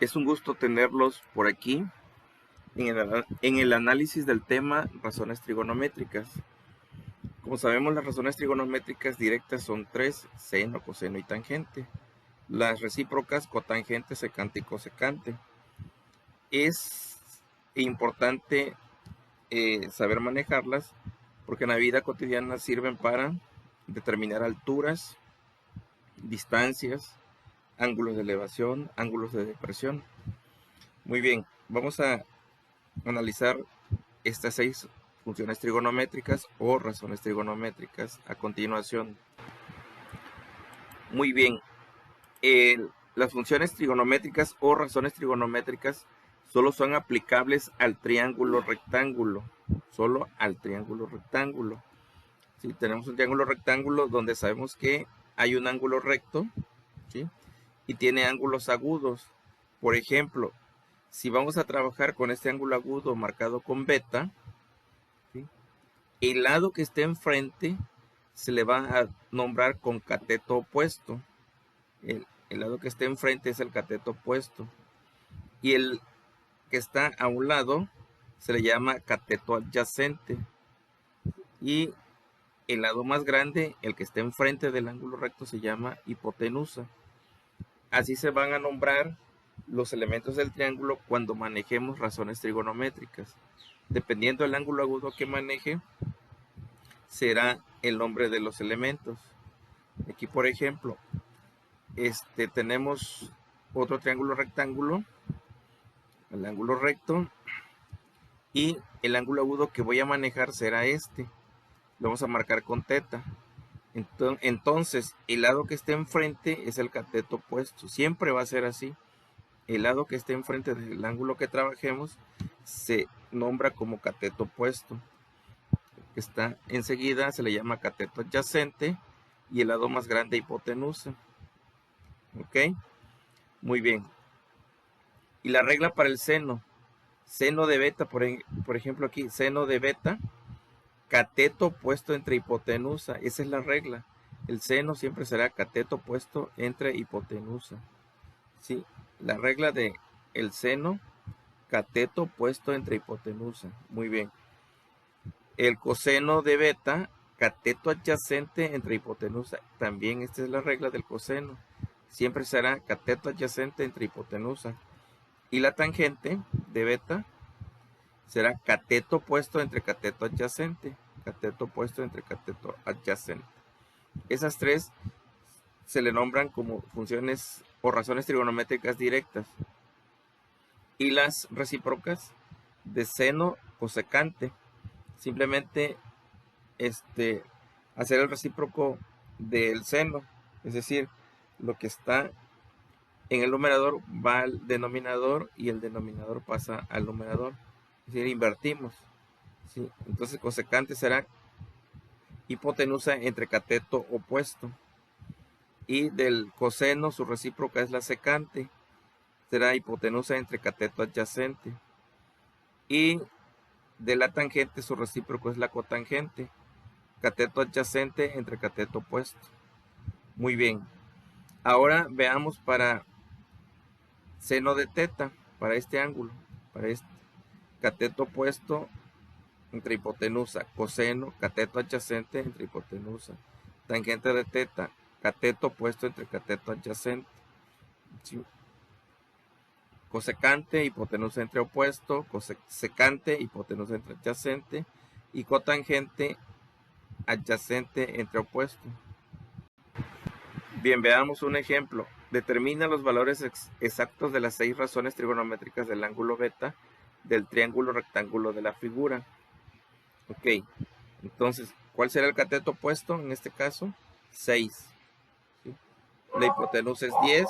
Es un gusto tenerlos por aquí en el análisis del tema razones trigonométricas. Como sabemos, las razones trigonométricas directas son tres: seno, coseno y tangente. Las recíprocas, cotangente, secante y cosecante. Es importante saber manejarlas porque en la vida cotidiana sirven para determinar alturas, distancias, ángulos de elevación, ángulos de depresión. Muy bien, vamos a analizar estas 6 funciones trigonométricas o razones trigonométricas a continuación. Muy bien, las funciones trigonométricas o razones trigonométricas solo son aplicables al triángulo rectángulo, solo al triángulo rectángulo. Si tenemos un triángulo rectángulo donde sabemos que hay un ángulo recto, ¿sí?, y tiene ángulos agudos. Por ejemplo, si vamos a trabajar con este ángulo agudo marcado con beta, ¿sí?, el lado que esté enfrente se le va a nombrar con cateto opuesto. El lado que esté enfrente es el cateto opuesto. Y el que está a un lado se le llama cateto adyacente. Y el lado más grande, el que esté enfrente del ángulo recto, se llama hipotenusa. Así se van a nombrar los elementos del triángulo cuando manejemos razones trigonométricas. Dependiendo del ángulo agudo que maneje, será el nombre de los elementos. Aquí, por ejemplo, tenemos otro triángulo rectángulo, el ángulo recto, y el ángulo agudo que voy a manejar será este. Lo vamos a marcar con teta. Entonces, el lado que esté enfrente es el cateto opuesto. Siempre va a ser así. El lado que esté enfrente del ángulo que trabajemos se nombra como cateto opuesto. El que está enseguida se le llama cateto adyacente y el lado más grande hipotenusa. ¿Ok? Muy bien. Y la regla para el seno. Seno de beta, por ejemplo aquí, seno de beta, cateto opuesto entre hipotenusa. Esa es la regla. El seno siempre será cateto opuesto entre hipotenusa. ¿Sí? La regla de el seno, cateto opuesto entre hipotenusa. Muy bien. El coseno de beta, cateto adyacente entre hipotenusa. También esta es la regla del coseno. Siempre será cateto adyacente entre hipotenusa. Y la tangente de beta será cateto opuesto entre cateto adyacente. Cateto opuesto entre cateto adyacente. Esas tres se le nombran como funciones o razones trigonométricas directas. Y las recíprocas de seno cosecante. Simplemente hacer el recíproco del seno, es decir, lo que está en el numerador va al denominador y el denominador pasa al numerador, es decir, invertimos, ¿sí? Entonces cosecante será hipotenusa entre cateto opuesto, y del coseno su recíproca es la secante, será hipotenusa entre cateto adyacente, y de la tangente su recíproco es la cotangente, cateto adyacente entre cateto opuesto. Muy bien. Ahora veamos para seno de teta, para este ángulo, para este cateto opuesto entre hipotenusa, coseno, cateto adyacente entre hipotenusa, tangente de teta, cateto opuesto entre cateto adyacente, ¿sí? Cosecante, hipotenusa entre opuesto, cosecante, hipotenusa entre adyacente, y cotangente, adyacente entre opuesto. Bien, veamos un ejemplo. Determina los valores exactos de las 6 razones trigonométricas del ángulo beta del triángulo rectángulo de la figura. Ok, entonces, ¿cuál será el cateto opuesto en este caso? 6. ¿Sí? La hipotenusa es 10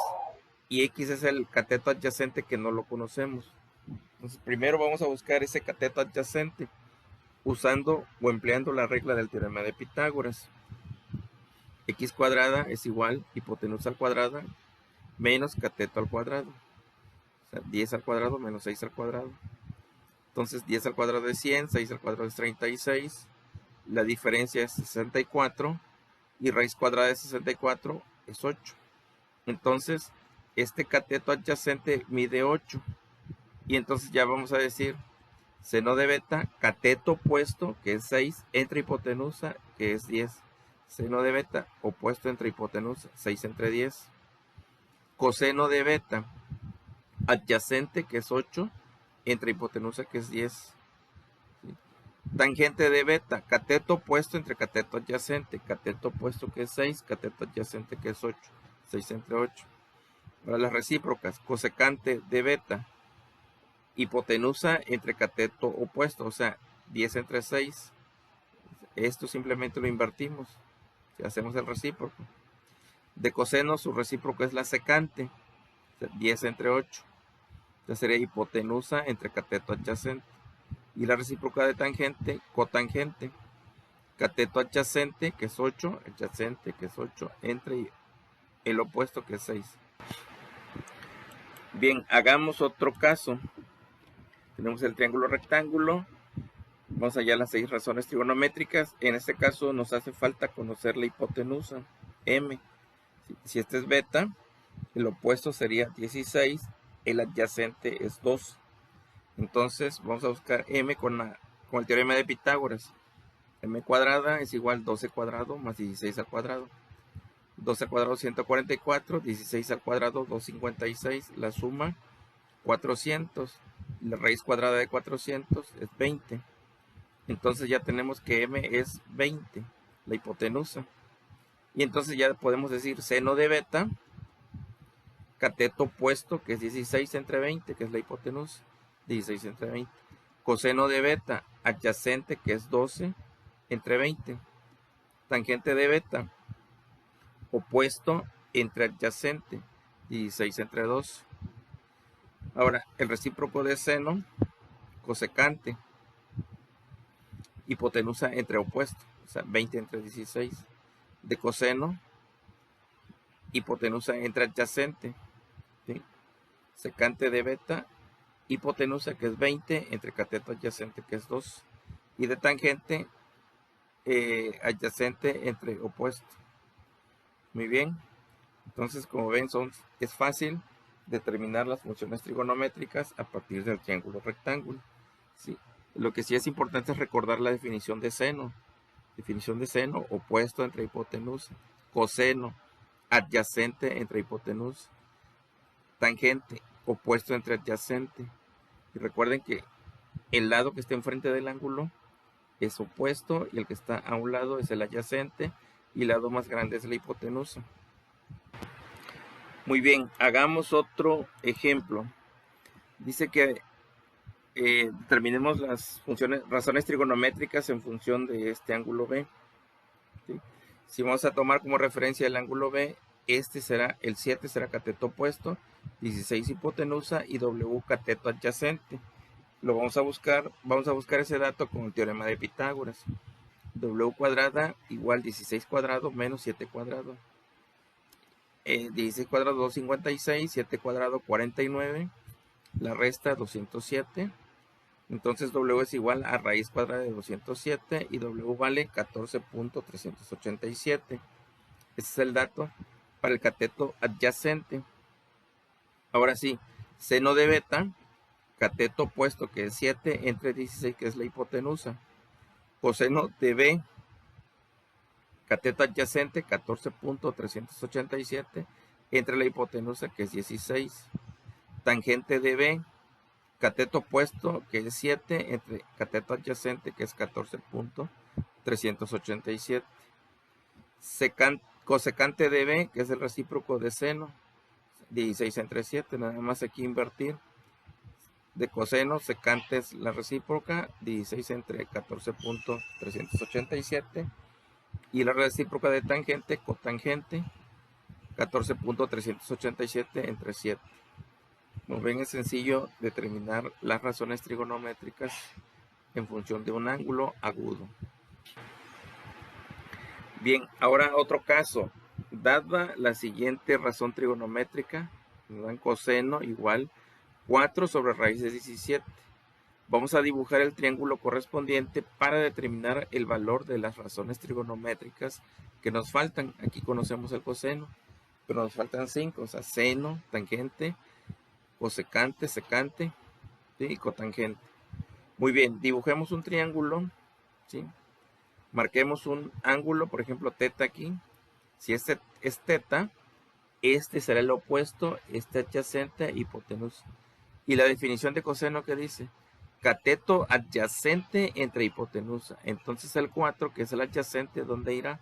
y X es el cateto adyacente que no lo conocemos. Entonces, primero vamos a buscar ese cateto adyacente usando o empleando la regla del teorema de Pitágoras. X cuadrada es igual hipotenusa al cuadrado menos cateto al cuadrado. O sea, 10 al cuadrado menos 6 al cuadrado. Entonces 10 al cuadrado es 100, 6 al cuadrado es 36. La diferencia es 64 y raíz cuadrada de 64 es 8. Entonces este cateto adyacente mide 8. Y entonces ya vamos a decir seno de beta, cateto opuesto, que es 6, entre hipotenusa, que es 10. Seno de beta opuesto entre hipotenusa, 6 entre 10. Coseno de beta adyacente, que es 8, entre hipotenusa, que es 10. Tangente de beta, cateto opuesto entre cateto adyacente, cateto opuesto que es 6, cateto adyacente que es 8, 6 entre 8. Ahora las recíprocas, cosecante de beta, hipotenusa entre cateto opuesto, o sea, 10 entre 6. Esto simplemente lo invertimos, si hacemos el recíproco. De coseno, su recíproco es la secante, o sea, 10 entre 8. Entonces sería hipotenusa entre cateto adyacente. Y la recíproca de tangente, cotangente. Cateto adyacente, que es 8, adyacente, que es 8, entre el opuesto, que es 6. Bien, hagamos otro caso. Tenemos el triángulo rectángulo. Vamos allá a las 6 razones trigonométricas. En este caso nos hace falta conocer la hipotenusa, m. Si este es beta, el opuesto sería 16, el adyacente es 2. Entonces vamos a buscar m con el teorema de Pitágoras. M cuadrada es igual a 12 cuadrado más 16 al cuadrado. 12 al cuadrado 144, 16 al cuadrado 256, la suma 400, la raíz cuadrada de 400 es 20. Entonces ya tenemos que m es 20, la hipotenusa. Y entonces ya podemos decir seno de beta, cateto opuesto, que es 16 entre 20, que es la hipotenusa, 16 entre 20. Coseno de beta, adyacente, que es 12 entre 20. Tangente de beta, opuesto entre adyacente, 16 entre 2. Ahora, el recíproco de seno, cosecante, hipotenusa entre opuesto, o sea, 20 entre 16. De coseno, hipotenusa entre adyacente, ¿sí? Secante de beta, hipotenusa, que es 20, entre cateto adyacente, que es 2. Y de tangente, adyacente entre opuesto. Muy bien. Entonces, como ven, es fácil determinar las funciones trigonométricas a partir del triángulo rectángulo. ¿Sí? Lo que sí es importante es recordar la definición de seno. Definición de seno, opuesto entre hipotenusa. Coseno, adyacente entre hipotenusa. Tangente, opuesto entre adyacente. Y recuerden que el lado que está enfrente del ángulo es opuesto y el que está a un lado es el adyacente y el lado más grande es la hipotenusa. Muy bien, hagamos otro ejemplo. Dice que determinemos las razones trigonométricas en función de este ángulo B. ¿Sí? Si vamos a tomar como referencia el ángulo B, este será, el 7 será cateto opuesto, 16 hipotenusa y W cateto adyacente. Lo vamos a buscar ese dato con el teorema de Pitágoras. W cuadrada igual 16 cuadrado menos 7 cuadrado. 16 cuadrado 256, 7 cuadrado 49, la resta 207. Entonces W es igual a raíz cuadrada de 207 y W vale 14.387. Ese es el dato para el cateto adyacente. Ahora sí, seno de beta, cateto opuesto, que es 7 entre 16, que es la hipotenusa. Coseno de B, cateto adyacente, 14.387 entre la hipotenusa, que es 16. Tangente de B, cateto opuesto, que es 7, entre cateto adyacente, que es 14.387. Cosecante de B, que es el recíproco de seno, 16 entre 7, nada más aquí invertir. De coseno, secante es la recíproca, 16 entre 14.387. Y la recíproca de tangente, cotangente, 14.387 entre 7. Como ven, es sencillo determinar las razones trigonométricas en función de un ángulo agudo. Bien, ahora otro caso. Dada la siguiente razón trigonométrica, nos dan coseno igual 4 sobre raíz de 17. Vamos a dibujar el triángulo correspondiente para determinar el valor de las razones trigonométricas que nos faltan. Aquí conocemos el coseno, pero nos faltan 5, o sea, seno, tangente, cosecante, secante, ¿sí? Y cotangente. Muy bien, dibujemos un triángulo, ¿sí? Marquemos un ángulo, por ejemplo, teta aquí. Si este es teta, este será el opuesto, este adyacente, hipotenusa. Y la definición de coseno, ¿qué dice? Cateto adyacente entre hipotenusa. Entonces el 4, que es el adyacente, ¿dónde irá?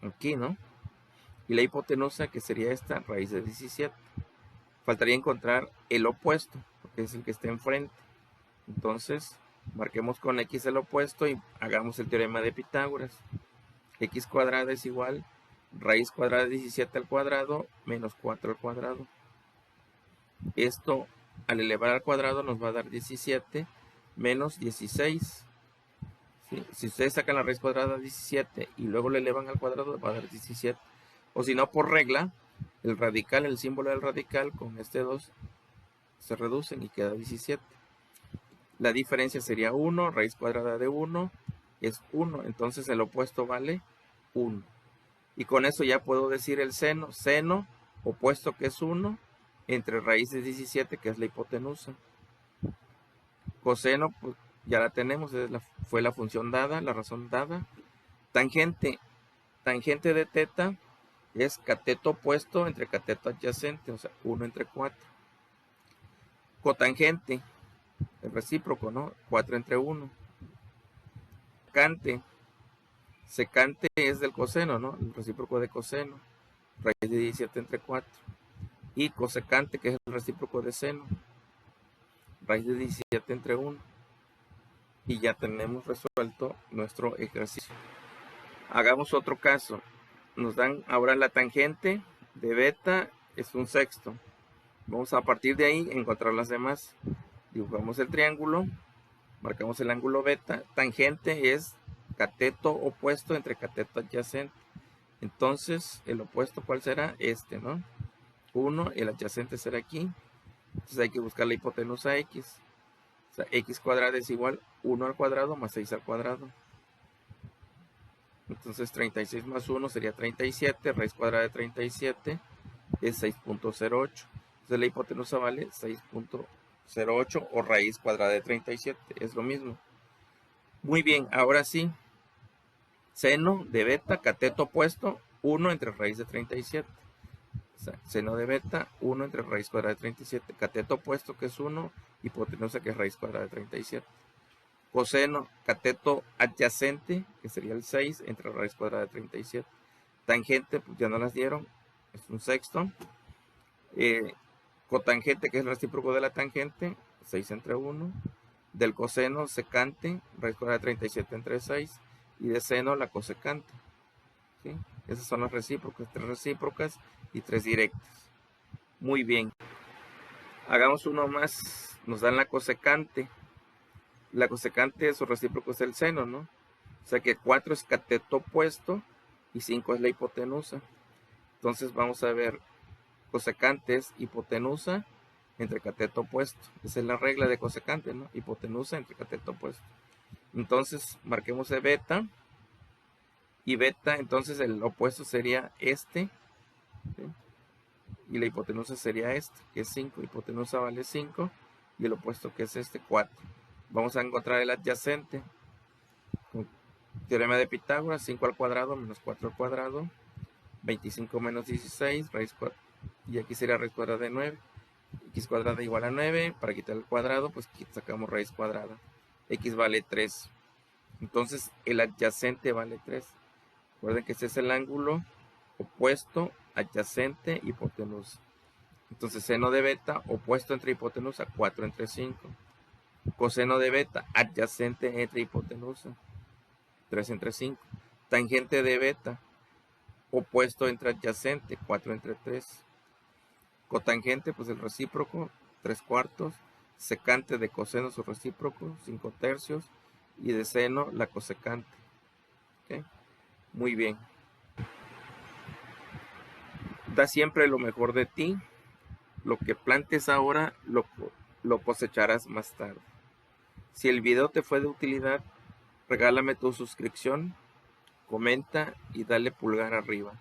Aquí, ¿no? Y la hipotenusa, que sería esta, raíz de 17. Faltaría encontrar el opuesto, porque es el que está enfrente. Entonces, marquemos con X el opuesto y hagamos el teorema de Pitágoras. X cuadrada es igual raíz cuadrada de 17 al cuadrado menos 4 al cuadrado. Esto al elevar al cuadrado nos va a dar 17 menos 16. ¿Sí? Si ustedes sacan la raíz cuadrada de 17 y luego le elevan al cuadrado, va a dar 17. O si no, por regla, el radical, el símbolo del radical con este 2 se reducen y queda 17. La diferencia sería 1, raíz cuadrada de 1 es 1, entonces el opuesto vale 1. Y con eso ya puedo decir el seno, seno opuesto que es 1, entre raíz de 17 que es la hipotenusa. Coseno, pues ya la tenemos, fue la función dada, la razón dada. Tangente, tangente de teta es cateto opuesto entre cateto adyacente, o sea, 1 entre 4. Cotangente, el recíproco, ¿no? 4 entre 1. Secante, secante es del coseno, ¿no? El recíproco de coseno, raíz de 17 entre 4. Y cosecante, que es el recíproco de seno, raíz de 17 entre 1. Y ya tenemos resuelto nuestro ejercicio. Hagamos otro caso. Nos dan ahora la tangente de beta, es un sexto. Vamos a partir de ahí encontrar las demás. Dibujamos el triángulo, marcamos el ángulo beta. Tangente es cateto opuesto entre cateto adyacente. Entonces, el opuesto, ¿cuál será? Este, ¿no? 1, el adyacente será aquí. Entonces hay que buscar la hipotenusa x. O sea, x cuadrada es igual 1 al cuadrado más 6 al cuadrado. Entonces 36 más 1 sería 37, raíz cuadrada de 37 es 6.08. Entonces la hipotenusa vale 6.08 o raíz cuadrada de 37, es lo mismo. Muy bien, ahora sí, seno de beta, cateto opuesto, 1 entre raíz de 37. O sea, seno de beta, 1 entre raíz cuadrada de 37. Cateto opuesto, que es 1, hipotenusa, que es raíz cuadrada de 37. Coseno, cateto adyacente, que sería el 6 entre raíz cuadrada de 37. Tangente, pues ya no las dieron, es un sexto. Cotangente, que es el recíproco de la tangente, 6 entre 1. Del coseno, secante, raíz cuadrada de 37 entre 6. Y de seno, la cosecante. ¿Sí? Esas son las recíprocas, 3 recíprocas y 3 directas. Muy bien. Hagamos uno más. Nos dan la cosecante. La cosecante, su recíproco es el seno, ¿no? O sea que 4 es cateto opuesto y 5 es la hipotenusa. Entonces vamos a ver cosecante es hipotenusa entre cateto opuesto. Esa es la regla de cosecante, ¿no? Hipotenusa entre cateto opuesto. Entonces marquemos de beta. Y beta, entonces el opuesto sería este. ¿Sí? Y la hipotenusa sería este, que es 5. Hipotenusa vale 5. Y el opuesto, que es este, 4. Vamos a encontrar el adyacente. Teorema de Pitágoras, 5 al cuadrado menos 4 al cuadrado. 25 menos 16, raíz cuadrada. Y aquí sería raíz cuadrada de 9. X cuadrada igual a 9. Para quitar el cuadrado, pues sacamos raíz cuadrada. X vale 3. Entonces el adyacente vale 3. Recuerden que este es el ángulo opuesto, adyacente, hipotenusa. Entonces seno de beta, opuesto entre hipotenusa, 4 entre 5. Coseno de beta, adyacente entre hipotenusa, 3 entre 5. Tangente de beta, opuesto entre adyacente, 4 entre 3. Cotangente, pues el recíproco, 3 cuartos. Secante de coseno, su recíproco, 5 tercios. Y de seno, la cosecante. ¿Okay? Muy bien. Da siempre lo mejor de ti. Lo que plantes ahora, lo cosecharás más tarde. Si el video te fue de utilidad, regálame tu suscripción, comenta y dale pulgar arriba.